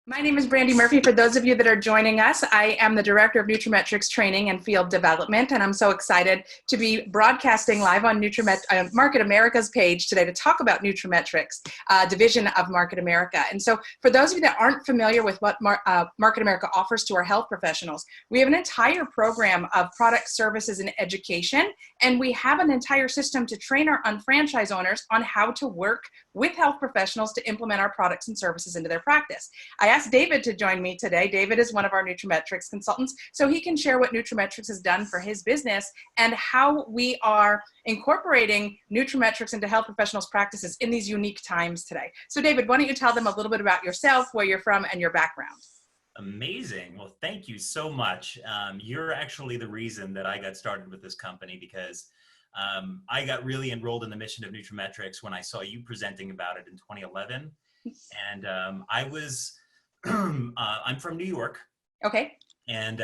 My name is Brandi Murphy. For those of you that are joining us, I am the Director of NutraMetrix Training and Field Development, and I'm so excited to be broadcasting live on Market America's page today to talk about NutraMetrix, division of Market America. And so for those of you that aren't familiar with what Market America offers to our health professionals, we have an entire program of products, services, and education, and we have an entire system to train our unfranchised owners on how to work with health professionals to implement our products and services into their practice. I asked David to join me today. David is one of our NutraMetrix consultants, so he can share what NutraMetrix has done for his business and how we are incorporating NutraMetrix into health professionals' practices in these unique times today. So David, why don't you tell them a little bit about yourself, where you're from, and your background? Amazing. Well, thank you so much. You're actually the reason that I got started with this company because I got really enrolled in the mission of NutraMetrix when I saw you presenting about it in 2011. And I'm from New York. Okay. And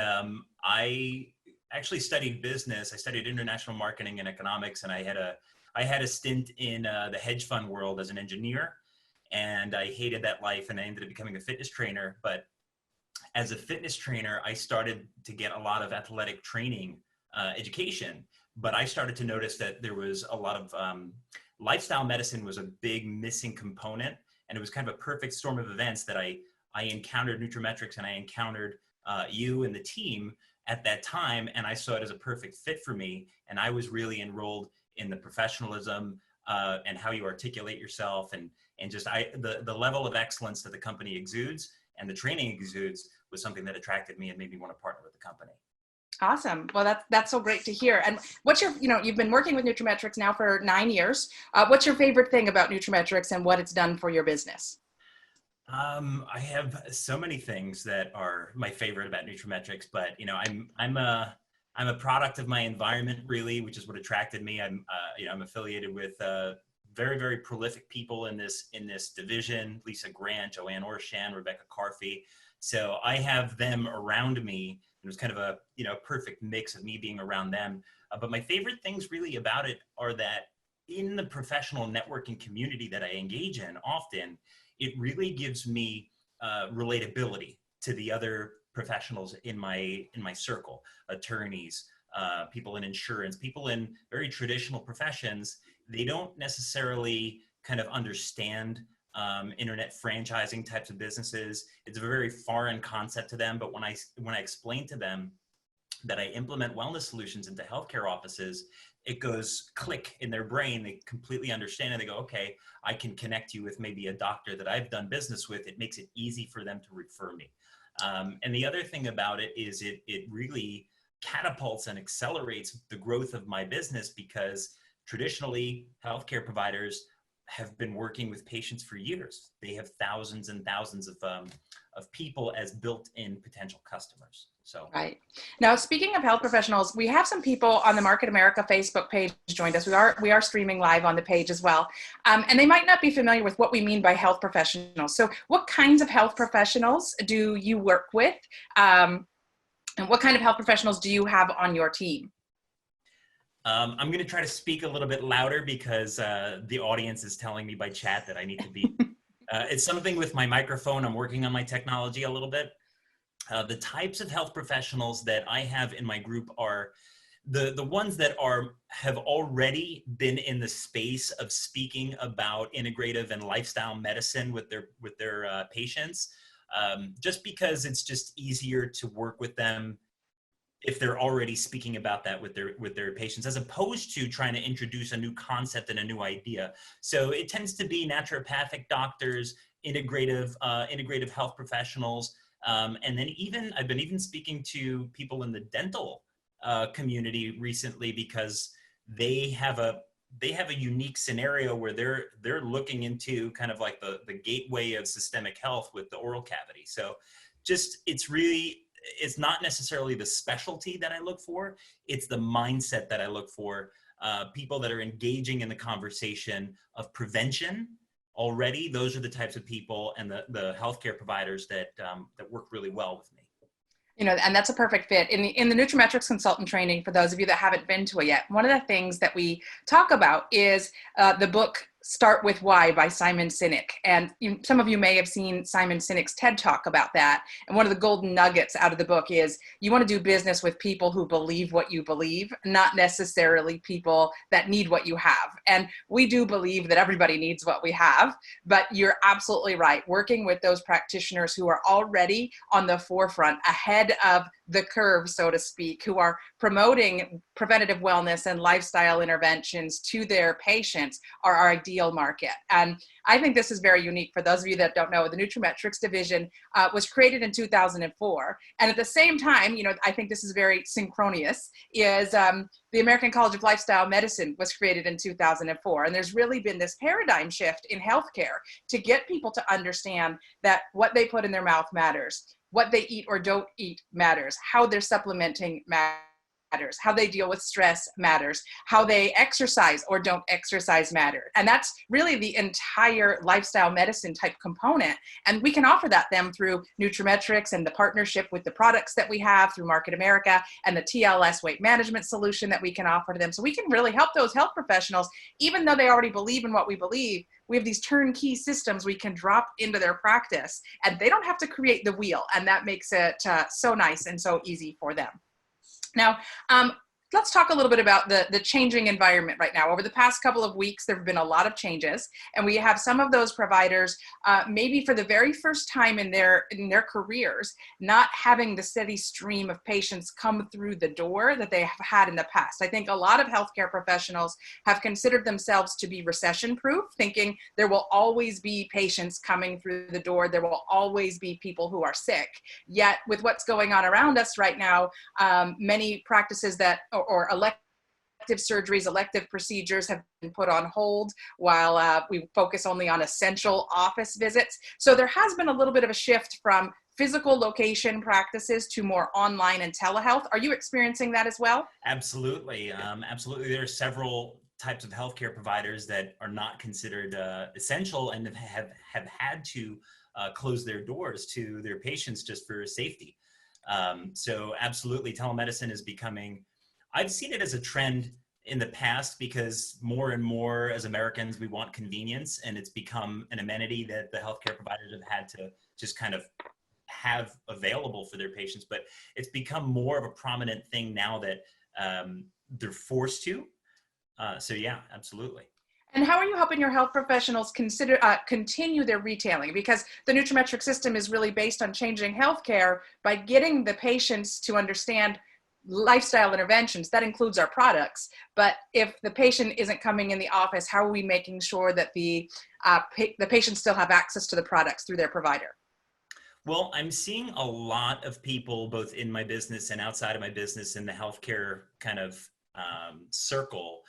I actually studied business. I studied international marketing and economics, and I had a stint in the hedge fund world as an engineer, and I hated that life, and I ended up becoming a fitness trainer. But as a fitness trainer, I started to get a lot of athletic training education, but I started to notice that there was a lot of lifestyle medicine was a big missing component, and it was kind of a perfect storm of events that I encountered NutraMetrix, and I encountered you and the team at that time, and I saw it as a perfect fit for me. And I was really enrolled in the professionalism and how you articulate yourself, and just the level of excellence that the company exudes and the training exudes was something that attracted me and made me want to partner with the company. Awesome. Well, that's so great to hear. And what's your, you've been working with NutraMetrix now for 9 years. What's your favorite thing about NutraMetrix and what it's done for your business? I have so many things that are my favorite about NutraMetrix, but I'm a product of my environment, really, which is what attracted me. I'm affiliated with very, very prolific people in this division: Lisa Grant, Joanne Orshan, Rebecca Carfey. So I have them around me. It was kind of a perfect mix of me being around them. But my favorite things really about it are that in the professional networking community that I engage in often, it really gives me relatability to the other professionals in my circle: attorneys, people in insurance, people in very traditional professions. They don't necessarily kind of understand internet franchising types of businesses. It's a very foreign concept to them. But when I explain to them that I implement wellness solutions into healthcare offices, it goes click in their brain. They completely understand, and they go, okay, I can connect you with maybe a doctor that I've done business with. It makes it easy for them to refer me. And the other thing about it is it really catapults and accelerates the growth of my business, because traditionally healthcare providers have been working with patients for years. They have thousands and thousands of people as built-in potential customers. So right now, speaking of health professionals, we have some people on the Market America Facebook page joined us. We are streaming live on the page as well, and they might not be familiar with what we mean by health professionals. So, what kinds of health professionals do you work with, and what kind of health professionals do you have on your team? I'm going to try to speak a little bit louder because the audience is telling me by chat that I need to be. It's something with my microphone. I'm working on my technology a little bit. The types of health professionals that I have in my group are the ones that have already been in the space of speaking about integrative and lifestyle medicine with their patients, just because it's just easier to work with them if they're already speaking about that with their patients, as opposed to trying to introduce a new concept and a new idea. So it tends to be naturopathic doctors, integrative health professionals, and then I've been speaking to people in the dental community recently, because they have a unique scenario where they're looking into kind of like the gateway of systemic health with the oral cavity. So it's not necessarily the specialty that I look for, it's the mindset that I look for. People that are engaging in the conversation of prevention already. Those are the types of people and the healthcare providers that work really well with me. And that's a perfect fit. In the NutraMetrix consultant training, for those of you that haven't been to it yet, one of the things that we talk about is the book Start With Why by Simon Sinek. And some of you may have seen Simon Sinek's TED Talk about that. And one of the golden nuggets out of the book is you want to do business with people who believe what you believe, not necessarily people that need what you have. And we do believe that everybody needs what we have, but you're absolutely right. Working with those practitioners who are already on the forefront, ahead of the curve, so to speak, who are promoting preventative wellness and lifestyle interventions to their patients are our ideal market. And I think this is very unique. For those of you that don't know, the NutraMetrix division was created in 2004. And at the same time, I think this is very synchronous, is the American College of Lifestyle Medicine was created in 2004. And there's really been this paradigm shift in healthcare to get people to understand that what they put in their mouth matters. What they eat or don't eat matters. How they're supplementing matters. How they deal with stress matters. How they exercise or don't exercise matter. And that's really the entire lifestyle medicine type component. And we can offer that them through NutraMetrix and the partnership with the products that we have through Market America and the TLS weight management solution that we can offer to them. So we can really help those health professionals, even though they already believe in what we believe. We have these turnkey systems we can drop into their practice, and they don't have to create the wheel. And that makes it so nice and so easy for them. Now, let's talk a little bit about the changing environment right now. Over the past couple of weeks, there have been a lot of changes, and we have some of those providers, maybe for the very first time in their careers, not having the steady stream of patients come through the door that they have had in the past. I think a lot of healthcare professionals have considered themselves to be recession-proof, thinking there will always be patients coming through the door. There will always be people who are sick. Yet, with what's going on around us right now, many practices that or elective surgeries, elective procedures have been put on hold while we focus only on essential office visits. So there has been a little bit of a shift from physical location practices to more online and telehealth. Are you experiencing that as well? Absolutely. Absolutely. There are several types of healthcare providers that are not considered essential and have had to close their doors to their patients just for safety. So absolutely, telemedicine is becoming, I've seen it as a trend in the past because more and more as Americans, we want convenience, and it's become an amenity that the healthcare providers have had to just kind of have available for their patients. But it's become more of a prominent thing now that they're forced to. So yeah, absolutely. And how are you helping your health professionals continue their retailing? Because the NutraMetrix system is really based on changing healthcare by getting the patients to understand lifestyle interventions. That includes our products. But if the patient isn't coming in the office, how are we making sure that the patients still have access to the products through their provider? Well, I'm seeing a lot of people, both in my business and outside of my business, in the healthcare kind of circle,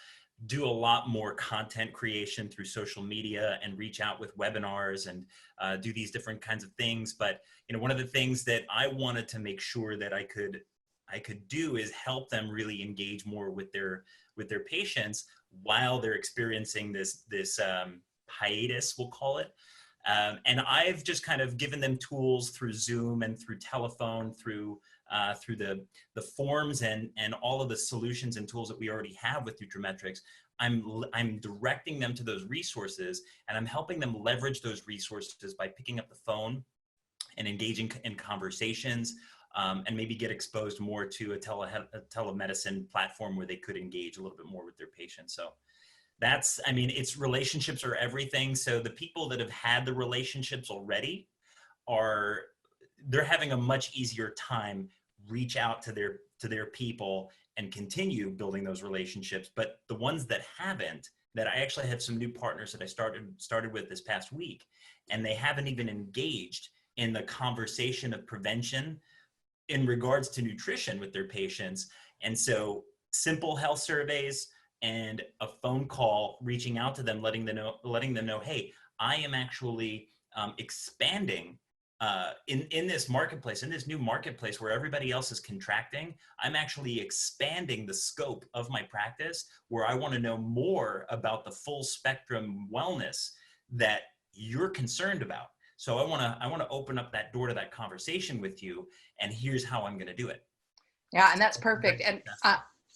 do a lot more content creation through social media and reach out with webinars and do these different kinds of things. But one of the things that I wanted to make sure that I could do is help them really engage more with their patients while they're experiencing this hiatus, we'll call it. And I've just kind of given them tools through Zoom and through telephone, through the forms and all of the solutions and tools that we already have with NutraMetrix. I'm directing them to those resources, and I'm helping them leverage those resources by picking up the phone and engaging in conversations, and maybe get exposed more to a telemedicine platform where they could engage a little bit more with their patients. So it's relationships are everything. So the people that have had the relationships already they're having a much easier time reach out to their people and continue building those relationships. But the ones that haven't, that I actually have some new partners that I started with this past week, and they haven't even engaged in the conversation of prevention in regards to nutrition with their patients. And so simple health surveys and a phone call, reaching out to them, letting them know, hey, I am actually expanding in this marketplace, in this new marketplace where everybody else is contracting. I'm actually expanding the scope of my practice, where I want to know more about the full spectrum wellness that you're concerned about. So I want to open up that door to that conversation with you, and here's how I'm going to do it. Yeah, and that's perfect. And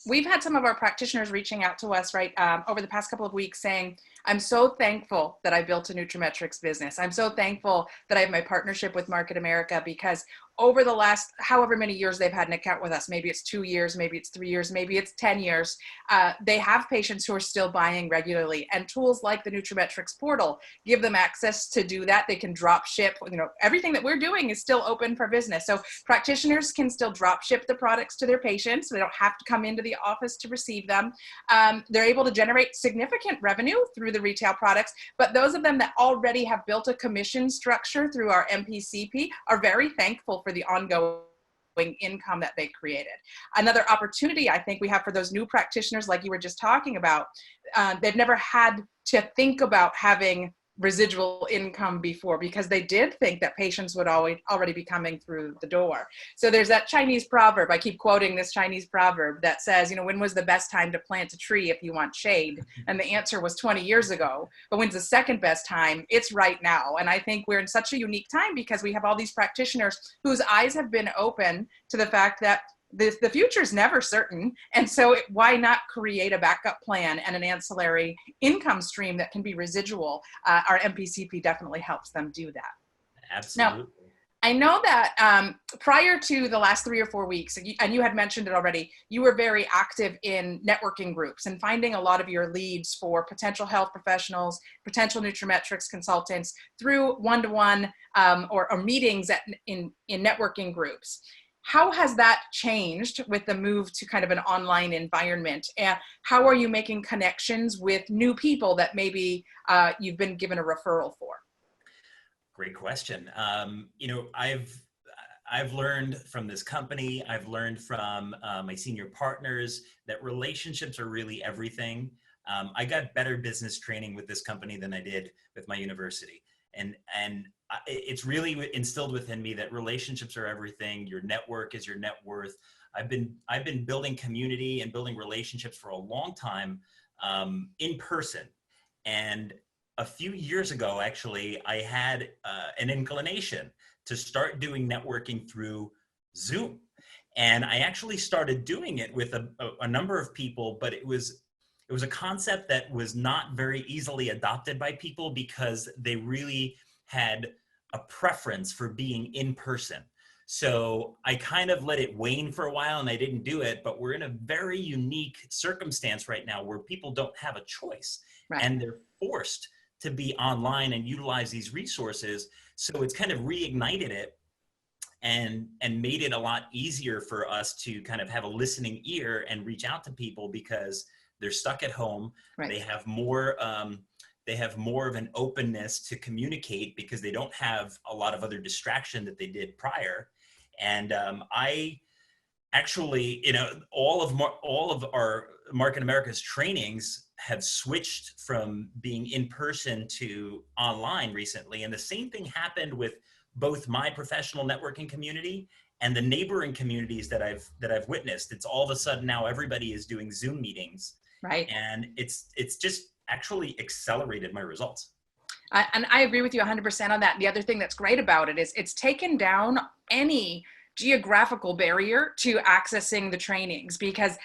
We've had some of our practitioners reaching out to us over the past couple of weeks saying, I'm so thankful that I built a NutraMetrix business. I'm so thankful that I have my partnership with Market America, because over the last however many years they've had an account with us, maybe it's 2 years, maybe it's 3 years, maybe it's 10 years, they have patients who are still buying regularly. And tools like the NutraMetrix portal give them access to do that. They can drop ship, everything that we're doing is still open for business. So practitioners can still drop ship the products to their patients. They don't have to come into the office to receive them. They're able to generate significant revenue through the retail products, but those of them that already have built a commission structure through our MPCP are very thankful for the ongoing income that they created. Another opportunity I think we have for those new practitioners, like you were just talking about, they've never had to think about having residual income before, because they did think that patients would already be coming through the door. So there's that Chinese proverb, I keep quoting this Chinese proverb that says, when was the best time to plant a tree if you want shade? And the answer was 20 years ago. But when's the second best time? It's right now. And I think we're in such a unique time because we have all these practitioners whose eyes have been open to the fact that the future is never certain. And so why not create a backup plan and an ancillary income stream that can be residual? Our MPCP definitely helps them do that. Absolutely. Now, I know that prior to the last 3 or 4 weeks, and you had mentioned it already, you were very active in networking groups and finding a lot of your leads for potential health professionals, potential NutraMetrix consultants through one-to-one or meetings in networking groups. How has that changed with the move to kind of an online environment? And how are you making connections with new people that maybe you've been given a referral for? Great question. I've learned from this company, I've learned from my senior partners that relationships are really everything. I got better business training with this company than I did with my university. And it's really instilled within me that relationships are everything. Your network is your net worth. I've been building community and building relationships for a long time in person. And a few years ago, actually, I had an inclination to start doing networking through Zoom. And I actually started doing it with a number of people, but it was a concept that was not very easily adopted by people because they really had a preference for being in person. So I kind of let it wane for a while and I didn't do it, but we're in a very unique circumstance right now where people don't have a choice. Right. And they're forced to be online and utilize these resources. So it's kind of reignited it and made it a lot easier for us to kind of have a listening ear and reach out to people because they're stuck at home. Right. They have more of an openness to communicate because they don't have a lot of other distraction that they did prior. And I actually, all of our Market America's trainings have switched from being in person to online recently. And the same thing happened with both my professional networking community and the neighboring communities that I've witnessed. It's all of a sudden now everybody is doing Zoom meetings. Right. And it's just actually accelerated my results. And I agree with you 100% on that. The other thing that's great about it is it's taken down any geographical barrier to accessing the trainings because,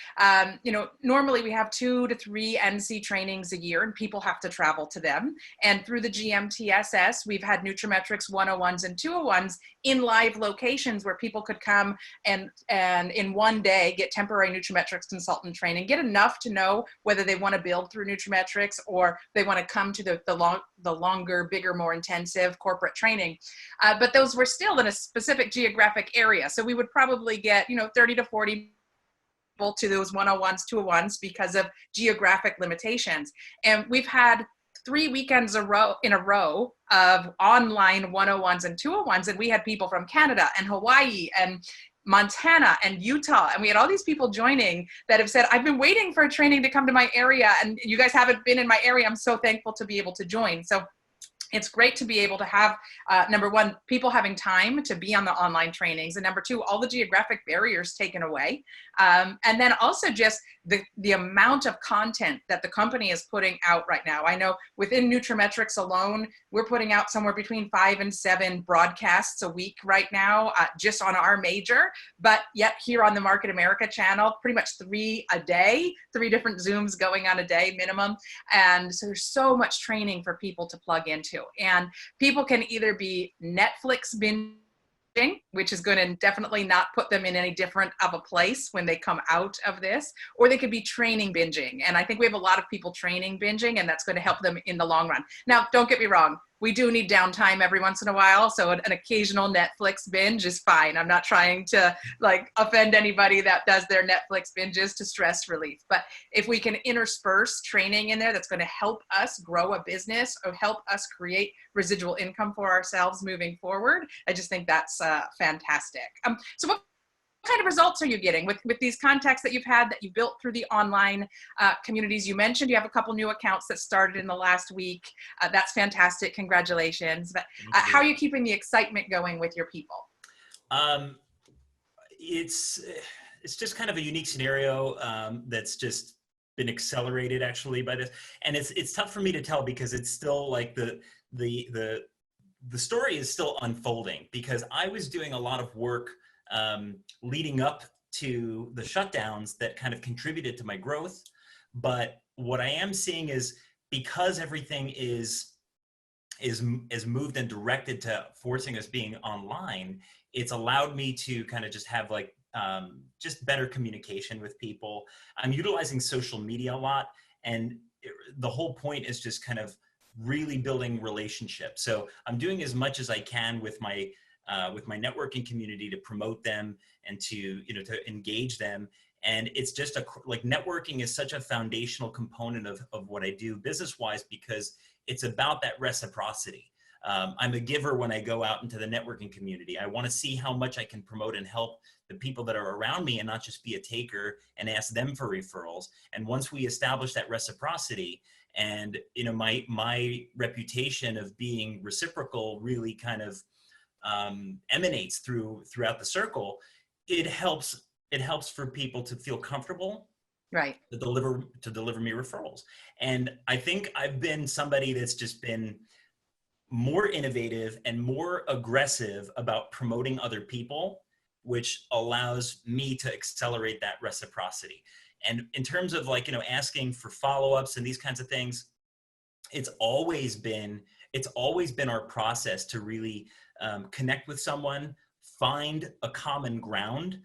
normally we have 2 to 3 NC trainings a year and people have to travel to them. And through the GMTSS, we've had NutraMetrix 101s and 201s in live locations where people could come and in one day get temporary NutraMetrix consultant training, get enough to know whether they want to build through NutraMetrix or they want to come to the longer, bigger, more intensive corporate training. But those were still in a specific geographic area. So we would probably get, 30 to 40 people to those 101s, 201s because of geographic limitations. And we've had 3 weekends in a row of online 101s and 201s. And we had people from Canada and Hawaii and Montana and Utah. And we had all these people joining that have said, I've been waiting for a training to come to my area and you guys haven't been in my area. I'm so thankful to be able to join. So It's great to be able to have, number one, people having time to be on the online trainings, and number two, all the geographic barriers taken away. And then also just the amount of content that the company is putting out right now. I know within NutraMetrix alone, we're putting out somewhere between 5 and 7 broadcasts a week right now, just on our major, but yet here on the Market America channel, pretty much 3 a day, 3 different Zooms going on a day minimum. And so there's so much training for people to plug into. And people can either be Netflix binging, which is going to definitely not put them in any different of a place when they come out of this, or they could be training binging. And I think we have a lot of people training binging, and that's going to help them in the long run. Now, don't get me wrong. We do need downtime every once in a while. So an occasional Netflix binge is fine. I'm not trying to like offend anybody that does their Netflix binges to stress relief. But if we can intersperse training in there, that's going to help us grow a business or help us create residual income for ourselves moving forward. I just think that's fantastic. So what kind of results are you getting with these contacts that you've had, that you built through the online communities? You mentioned you have a couple new accounts that started in the last week. That's fantastic. Congratulations. But how are you keeping the excitement going with your people? It's just kind of a unique scenario that's just been accelerated actually by this. And it's tough for me to tell because it's still like the story is still unfolding, because I was doing a lot of work leading up to the shutdowns that kind of contributed to my growth. But what I am seeing is, because everything is moved and directed to forcing us being online, it's allowed me to kind of just have like just better communication with people. I'm utilizing social media a lot, and the whole point is just kind of really building relationships. So I'm doing as much as I can with my networking community to promote them and to engage them. And it's just like networking is such a foundational component of what I do business-wise, because it's about that reciprocity. I'm a giver when I go out into the networking community. I want to see how much I can promote and help the people that are around me, and not just be a taker and ask them for referrals. And once we establish that reciprocity, and my reputation of being reciprocal really kind of emanates throughout the circle, it helps for people to feel comfortable, right, to deliver me referrals. And I think I've been somebody that's just been more innovative and more aggressive about promoting other people, which allows me to accelerate that reciprocity. And in terms of asking for follow-ups and these kinds of things, it's always been our process to really connect with someone, find a common ground,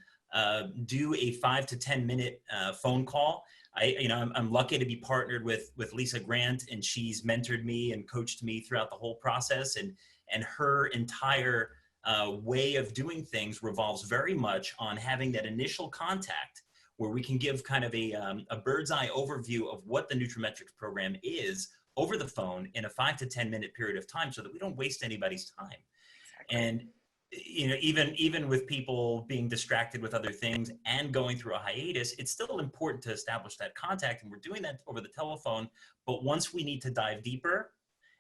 do a 5 to 10 minute phone call. I'm lucky to be partnered with Lisa Grant, and she's mentored me and coached me throughout the whole process. And her entire way of doing things revolves very much on having that initial contact where we can give kind of a bird's eye overview of what the NutraMetrix program is over the phone in a 5 to 10 minute period of time, so that we don't waste anybody's time. Exactly. And even with people being distracted with other things and going through a hiatus, it's still important to establish that contact, and we're doing that over the telephone. But once we need to dive deeper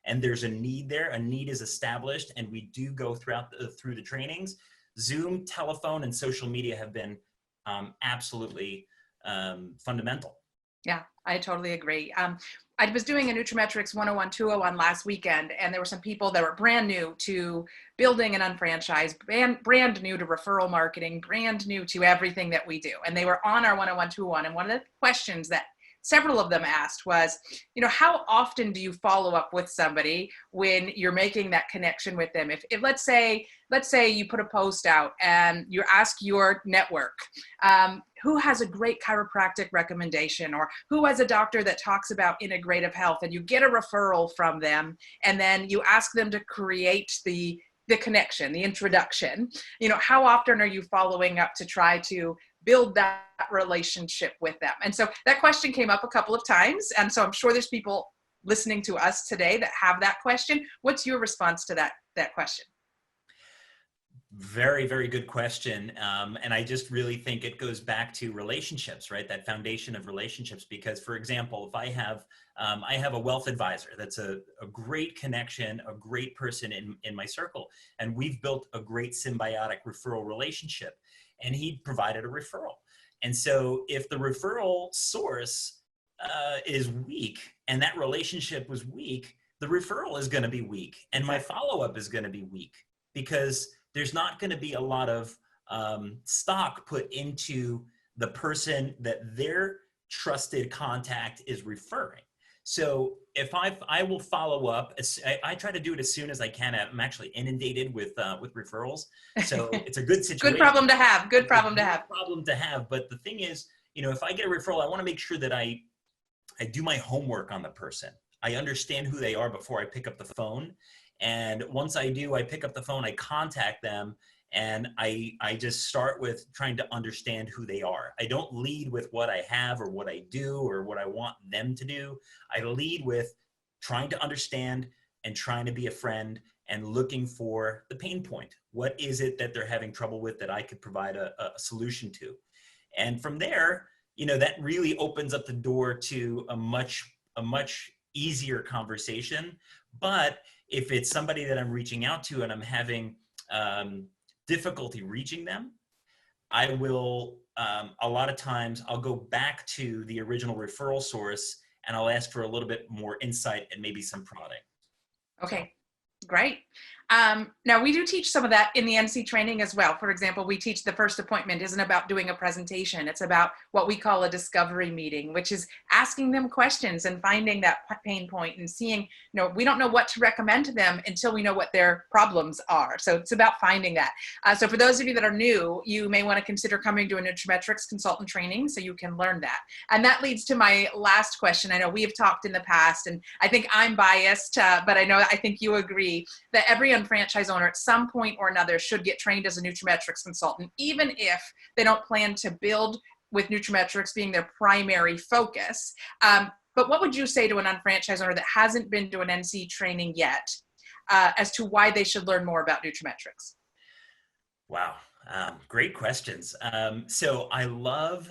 and there's a need there, a need is established, and we do go through the trainings, Zoom, telephone, and social media have been absolutely fundamental. Yeah, I totally agree. I was doing a NutraMetrix 101, 201 last weekend, and there were some people that were brand new to building an unfranchised, brand new to referral marketing, brand new to everything that we do. And they were on our 101, 201. And one of the questions that several of them asked was, how often do you follow up with somebody when you're making that connection with them? If let's say you put a post out and you ask your network, who has a great chiropractic recommendation, or who has a doctor that talks about integrative health, and you get a referral from them, and then you ask them to create the connection, the introduction, how often are you following up to try to build that relationship with them? And so that question came up a couple of times. And so I'm sure there's people listening to us today that have that question. What's your response to that question? Very, very good question. And I just really think it goes back to relationships, right? That foundation of relationships. Because, for example, if I have a wealth advisor that's a great connection, a great person in my circle, and we've built a great symbiotic referral relationship, and he provided a referral. And so if the referral source is weak and that relationship was weak, the referral is going to be weak, and my follow-up is going to be weak, because there's not going to be a lot of stock put into the person that their trusted contact is referring. So if I will follow up, I try to do it as soon as I can. I'm actually inundated with referrals, so it's a good situation. Good problem to have. Good problem to have. Good problem to have. But the thing is, if I get a referral, I want to make sure that I do my homework on the person. I understand who they are before I pick up the phone. And once I do, I pick up the phone, I contact them, and I just start with trying to understand who they are. I don't lead with what I have or what I do or what I want them to do. I lead with trying to understand and trying to be a friend and looking for the pain point. What is it that they're having trouble with that I could provide a solution to? And from there, that really opens up the door to a much easier conversation. But if it's somebody that I'm reaching out to and I'm having difficulty reaching them, I will, a lot of times I'll go back to the original referral source and I'll ask for a little bit more insight and maybe some prodding. Okay, great. Now we do teach some of that in the NC training as well. For example, we teach the first appointment isn't about doing a presentation. It's about what we call a discovery meeting, which is asking them questions and finding that pain point and seeing, we don't know what to recommend to them until we know what their problems are. So it's about finding that. So for those of you that are new, you may want to consider coming to a NutraMetrix consultant training so you can learn that. And that leads to my last question. I know we have talked in the past, and I think I'm biased, but I think you agree that every franchise owner at some point or another should get trained as a NutraMetrix consultant, even if they don't plan to build with NutraMetrix being their primary focus. But what would you say to an unfranchised owner that hasn't been to an NC training yet as to why they should learn more about NutraMetrix? Wow. Great questions. So I love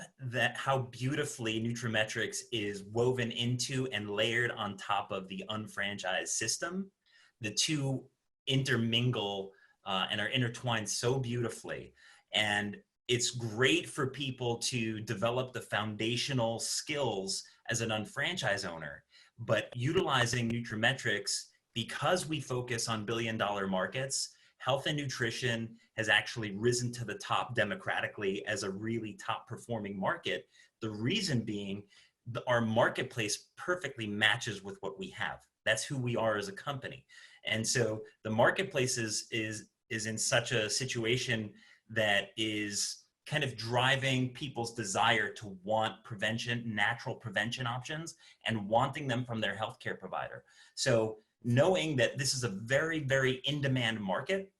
how beautifully NutraMetrix is woven into and layered on top of the unfranchised system. The two intermingle and are intertwined so beautifully. And it's great for people to develop the foundational skills as an unfranchised owner, but utilizing NutraMetrix, because we focus on billion-dollar markets, health and nutrition has actually risen to the top democratically as a really top-performing market. The reason being, our marketplace perfectly matches with what we have. That's who we are as a company. And so the marketplace is in such a situation that is kind of driving people's desire to want prevention, natural prevention options, and wanting them from their healthcare provider. So knowing that this is a very, very in-demand market,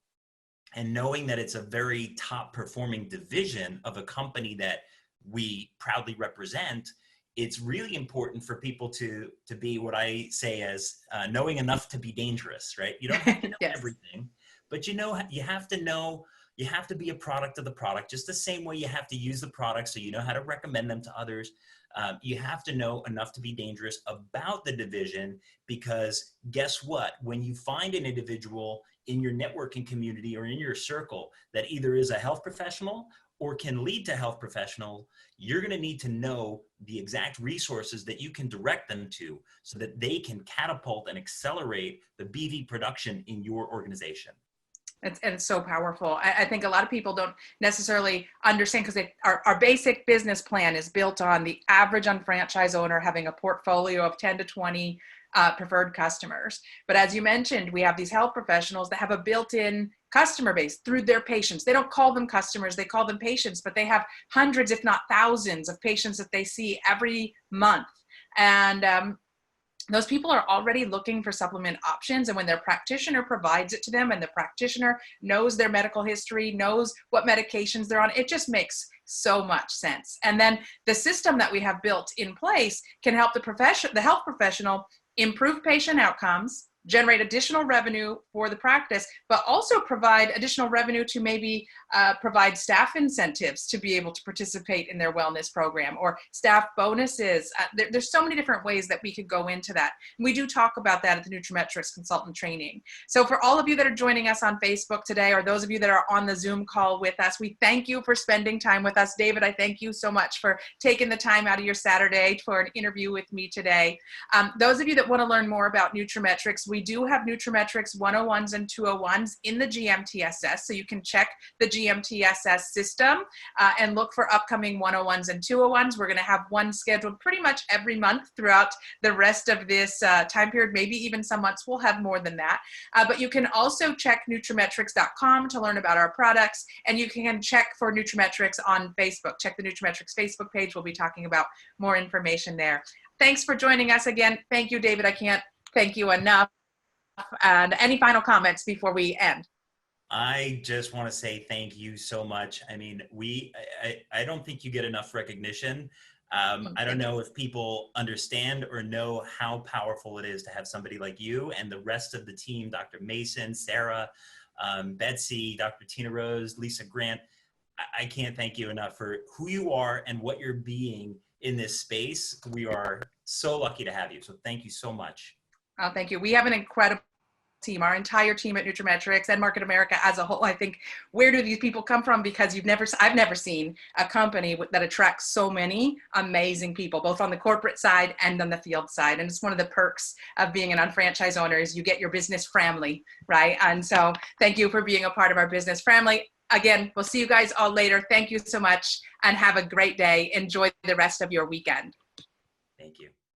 and knowing that it's a very top-performing division of a company that we proudly represent, it's really important for people to be what I say as knowing enough to be dangerous, right? You don't have to know Yes. everything, but you have to know, you have to be a product of the product, just the same way you have to use the product so you know how to recommend them to others. You have to know enough to be dangerous about the division, because guess what? When you find an individual in your networking community or in your circle that either is a health professional or can lead to health professional, you're going to need to know the exact resources that you can direct them to so that they can catapult and accelerate the BV production in your organization. It's so powerful. I think a lot of people don't necessarily understand, because our basic business plan is built on the average unfranchised owner having a portfolio of 10 to 20 preferred customers. But as you mentioned, we have these health professionals that have a built-in customer base through their patients. They don't call them customers, they call them patients, but they have hundreds, if not thousands, of patients that they see every month. And those people are already looking for supplement options. And when their practitioner provides it to them, and the practitioner knows their medical history, knows what medications they're on, it just makes so much sense. And then the system that we have built in place can help the health professional improve patient outcomes, generate additional revenue for the practice, but also provide additional revenue to maybe provide staff incentives to be able to participate in their wellness program, or staff bonuses. There's so many different ways that we could go into that. And we do talk about that at the NutraMetrix consultant training. So for all of you that are joining us on Facebook today, or those of you that are on the Zoom call with us, we thank you for spending time with us. David, I thank you so much for taking the time out of your Saturday for an interview with me today. Those of you that want to learn more about NutraMetrix, we do have NutraMetrix 101s and 201s in the GMTSS, so you can check the GMTSS system and look for upcoming 101s and 201s. We're going to have one scheduled pretty much every month throughout the rest of this time period. Maybe even some months we'll have more than that. But you can also check NutraMetrix.com to learn about our products, and you can check for NutraMetrix on Facebook. Check the NutraMetrix Facebook page. We'll be talking about more information there. Thanks for joining us again. Thank you, David. I can't thank you enough. And any final comments before we end? I just want to say thank you so much. I mean, I don't think you get enough recognition. I don't know if people understand or know how powerful it is to have somebody like you and the rest of the team, Dr. Mason, Sarah, Betsy, Dr. Tina Rose, Lisa Grant. I can't thank you enough for who you are and what you're being in this space. We are so lucky to have you. So thank you so much. Oh, thank you. We have an incredible team, our entire team at NutraMetrix and Market America as a whole. I think, where do these people come from? Because I've never seen a company that attracts so many amazing people, both on the corporate side and on the field side. And it's one of the perks of being an unfranchised owner is you get your business family, right? And so thank you for being a part of our business family. Again, we'll see you guys all later. Thank you so much and have a great day. Enjoy the rest of your weekend. Thank you.